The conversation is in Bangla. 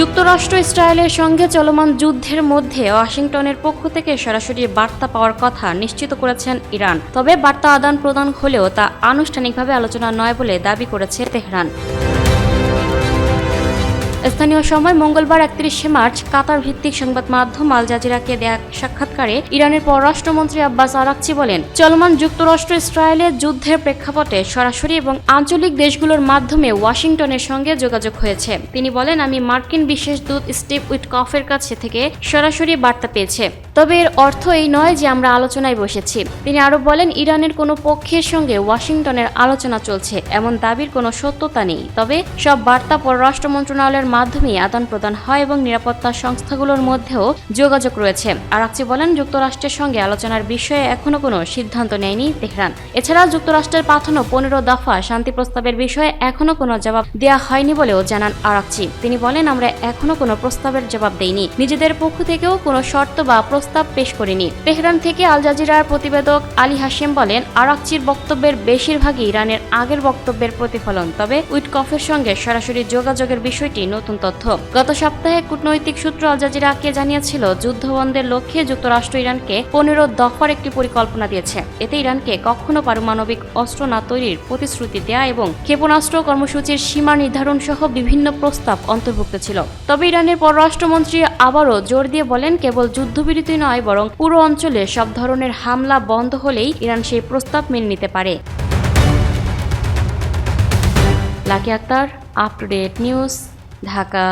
যুক্তরাষ্ট্র ইসরায়েলের সঙ্গে চলমান যুদ্ধের মধ্যে ওয়াশিংটনের পক্ষ থেকে সরাসরি বার্তা পাওয়ার কথা নিশ্চিত করেছেন ইরান। তবে বার্তা আদান প্রদান হলেও তা আনুষ্ঠানিকভাবে আলোচনা নয় বলে দাবি করেছে তেহরান। স্থানীয় সময় মঙ্গলবার 31শে মার্চ কাতার ভিত্তিক সংবাদ মাধ্যম আল জাজিরাকে দেয়া সাক্ষাৎকারে ইরানের পররাষ্ট্রমন্ত্রী আব্বাস আরাকচি বলেন, চলমান যুক্তরাষ্ট্র ইসরায়েলের যুদ্ধের প্রেক্ষাপটে সরাসরি এবং আঞ্চলিক দেশগুলোর মাধ্যমে ওয়াশিংটনের সঙ্গে যোগাযোগ হয়েছে। তিনি বলেন, আমি মার্কিন বিশেষ দূত স্টিভ উইটকফের কাছে থেকে সরাসরি বার্তা পেয়েছে। তবে এর অর্থ এই নয় যে আমরা আলোচনায় বসেছি। তিনি আরও বলেন, ইরানের কোনো পক্ষের সঙ্গে ওয়াশিংটনের আলোচনা চলছে এমন দাবির কোনো সত্যতা নেই। তবে সব বার্তা পররাষ্ট্র মন্ত্রণালয়ের মাধ্যমে আদান প্রদান হয় এবং নিরাপত্তা সংস্থাগুলোর মধ্যেও যোগাযোগ রয়েছে। আরাকচি বলেন, যুক্তরাষ্ট্রের সঙ্গে আলোচনার বিষয়ে এখনো কোনো সিদ্ধান্ত নেয়নি তেহরান। এছাড়া যুক্তরাষ্ট্রের পাঠানো 15 দফা শান্তি প্রস্তাবের বিষয়ে এখনো কোনো জবাব দেওয়া হয়নি বলেও জানান আরাকচি। তিনি বলেন, আমরা এখনো কোনো প্রস্তাবের জবাব দেইনি, নিজেদের পক্ষ থেকেও কোনো শর্ত বা প্রস্তাব পেশ করিনি। তেহরান থেকে আল জাজিরার প্রতিবেদক আলী হাশেম বলেন, আরাকচির বক্তব্যের বেশিরভাগই ইরানের আগের বক্তব্যের প্রতিফলন। তবে উইটকফের সঙ্গে সরাসরি যোগাযোগের বিষয়টি নতুন তথ্য। গত সপ্তাহে কূটনৈতিক সূত্র আল জাজিরাকে জানিয়েছিল, যুদ্ধবন্ধের লক্ষ্যে যুক্তরাষ্ট্র ইরানকে 15 দফার একটি পরিকল্পনা দিয়েছে। এতে ইরানকে কখনো পারমাণবিক অস্ত্র না তৈরির প্রতিশ্রুতি দেয়া এবং ক্ষেপণাস্ত্র কর্মসূচির সীমা নির্ধারণ সহ বিভিন্ন প্রস্তাব অন্তর্ভুক্ত ছিল। তবে ইরানের পররাষ্ট্রমন্ত্রী আবারও জোর দিয়ে বলেন, কেবল যুদ্ধবিরতি নয় বরং পুরো অঞ্চলে সব ধরনের হামলা বন্ধ হলেই ইরান সেই প্রস্তাব মেনে নিতে পারে। Lucky Akter, up to date news, Dhaka.